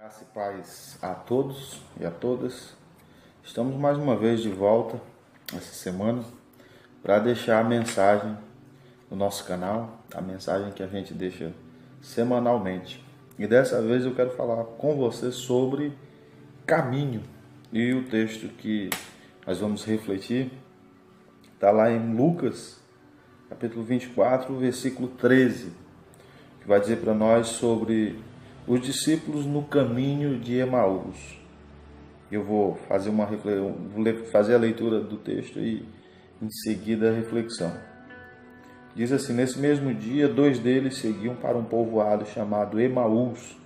Graça e paz a todos e a todas. Estamos mais uma vez de volta essa semana para deixar a mensagem no nosso canal, a mensagem que a gente deixa semanalmente. E dessa vez eu quero falar com você sobre caminho. E o texto que nós vamos refletir está lá em Lucas, capítulo 24, versículo 13, que vai dizer para nós sobre os discípulos no caminho de Emaús. Eu vou fazer a leitura do texto e em seguida a reflexão. Diz assim: nesse mesmo dia, 2 deles seguiam para um povoado chamado Emaús,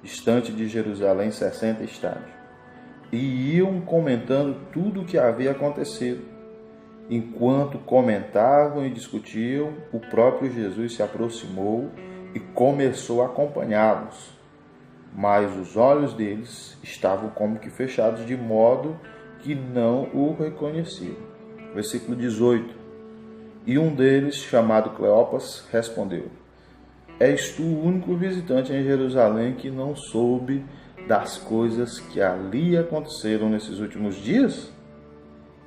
distante de Jerusalém 60 estádios, e iam comentando tudo o que havia acontecido. Enquanto comentavam e discutiam, o próprio Jesus se aproximou e começou a acompanhá-los. Mas os olhos deles estavam como que fechados, de modo que não o reconheciam. Versículo 18. E um deles, chamado Cleopas, respondeu: És tu o único visitante em Jerusalém que não soube das coisas que ali aconteceram nesses últimos dias?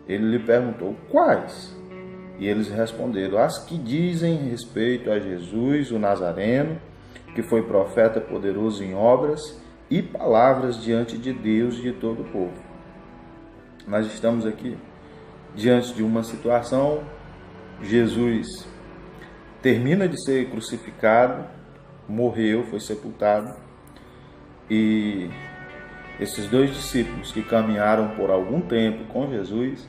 Ele lhe perguntou: quais? E eles responderam: as que dizem respeito a Jesus, o Nazareno, que foi profeta poderoso em obras e palavras diante de Deus e de todo o povo. Nós estamos aqui diante de uma situação. Jesus termina de ser crucificado, morreu, foi sepultado, e esses 2 discípulos que caminharam por algum tempo com Jesus,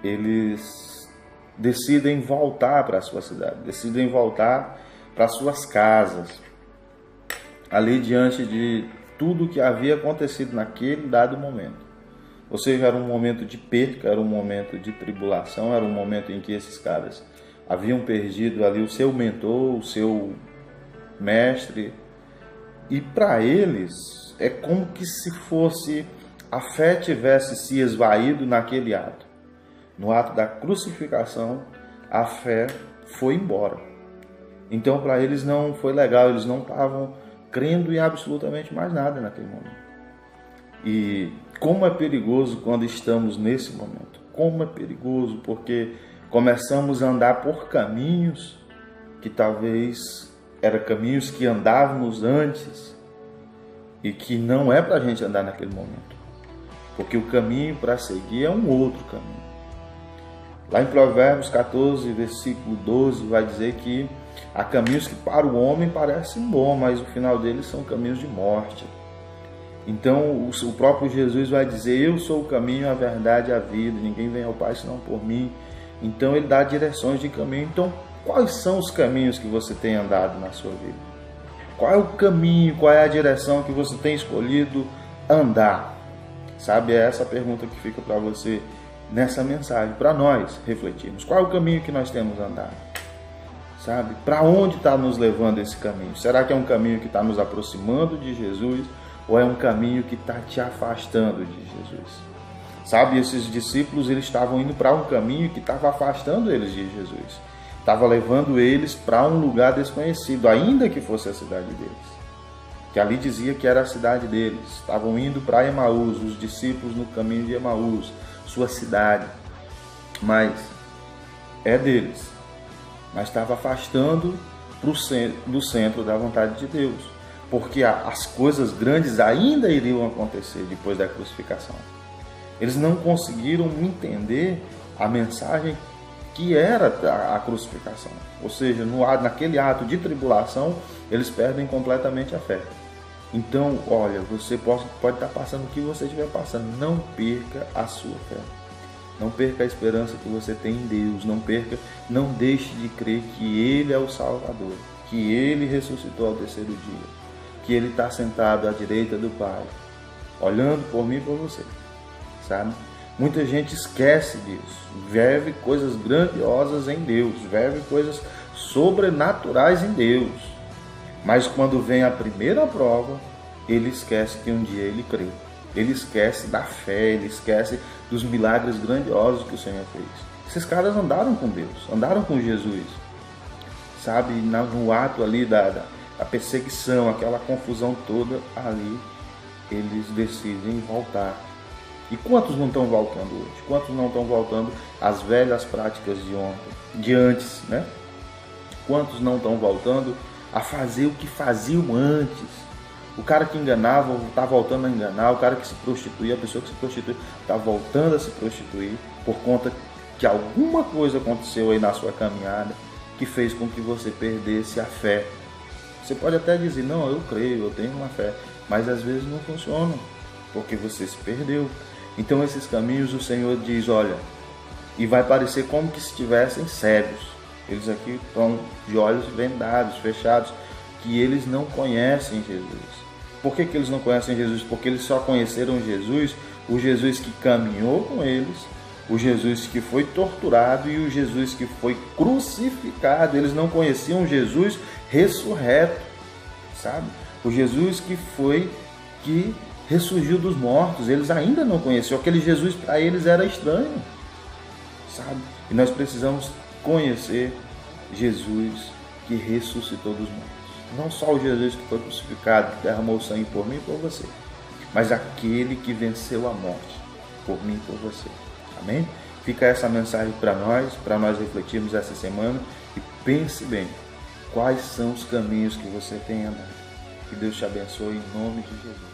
eles decidem voltar para a sua cidade, decidem voltar para suas casas, ali diante de tudo que havia acontecido naquele dado momento. Ou seja, era um momento de perca, era um momento de tribulação, era um momento em que esses caras haviam perdido ali o seu mentor, o seu mestre, e para eles é como que se fosse a fé tivesse se esvaído naquele ato. No ato da crucificação, a fé foi embora. Então para eles não foi legal, eles não estavam crendo em absolutamente mais nada naquele momento. E como é perigoso quando estamos nesse momento. Como é perigoso, porque começamos a andar por caminhos que talvez eram caminhos que andávamos antes e que não é para a gente andar naquele momento. Porque o caminho para seguir é um outro caminho. Lá em Provérbios 14, versículo 12, vai dizer que há caminhos que para o homem parecem bons, mas o final deles são caminhos de morte. Então o próprio Jesus vai dizer: eu sou o caminho, a verdade e a vida, ninguém vem ao Pai senão por mim. Então ele dá direções de caminho. Então quais são os caminhos que você tem andado na sua vida? Qual é o caminho, qual é a direção que você tem escolhido andar? Sabe, é essa a pergunta que fica para você nessa mensagem, para nós refletirmos. Qual é o caminho que nós temos andado? Sabe, para onde está nos levando esse caminho? Será que é um caminho que está nos aproximando de Jesus ou é um caminho que está te afastando de Jesus? Sabe, esses discípulos, eles estavam indo para um caminho que estava afastando eles de Jesus. Estava levando eles para um lugar desconhecido, ainda que fosse a cidade deles. Que ali dizia que era a cidade deles. Estavam indo para Emaús, os discípulos no caminho de Emaús, sua cidade. Mas é deles. Mas estava afastando do centro da vontade de Deus. Porque as coisas grandes ainda iriam acontecer depois da crucificação. Eles não conseguiram entender a mensagem que era a crucificação. Ou seja, naquele ato de tribulação, eles perdem completamente a fé. Então, olha, você pode estar passando o que você estiver passando. Não perca a sua fé. Não perca a esperança que você tem em Deus. Não deixe de crer que Ele é o Salvador. Que Ele ressuscitou ao 3º dia. Que Ele está sentado à direita do Pai, olhando por mim e por você. Sabe? Muita gente esquece disso. Vive coisas grandiosas em Deus. Vive coisas sobrenaturais em Deus. Mas quando vem a primeira prova, ele esquece que um dia ele creu. Ele esquece da fé, ele esquece dos milagres grandiosos que o Senhor fez. Esses caras andaram com Deus, andaram com Jesus. Sabe, no ato ali da perseguição, aquela confusão toda ali, eles decidem voltar. E quantos não estão voltando hoje? Quantos não estão voltando às velhas práticas de ontem, de antes, né? Quantos não estão voltando a fazer o que faziam antes? O cara que enganava está voltando a enganar, o cara que se prostituía, a pessoa que se prostitui está voltando a se prostituir por conta que alguma coisa aconteceu aí na sua caminhada que fez com que você perdesse a fé. Você pode até dizer, não, eu creio, eu tenho uma fé, mas às vezes não funciona, porque você se perdeu. Então esses caminhos o Senhor diz, olha, e vai parecer como que se estivessem cegos. Eles aqui estão de olhos vendados, fechados, que eles não conhecem Jesus. Por que eles não conhecem Jesus? Porque eles só conheceram Jesus, o Jesus que caminhou com eles, o Jesus que foi torturado e o Jesus que foi crucificado. Eles não conheciam Jesus ressurreto, sabe? O Jesus que ressurgiu dos mortos, eles ainda não conheciam. Aquele Jesus para eles era estranho, sabe? E nós precisamos conhecer Jesus que ressuscitou dos mortos. Não só o Jesus que foi crucificado, que derramou sangue por mim e por você, mas aquele que venceu a morte por mim e por você. Amém? Fica essa mensagem para nós refletirmos essa semana e pense bem, quais são os caminhos que você tem andado. Que Deus te abençoe em nome de Jesus.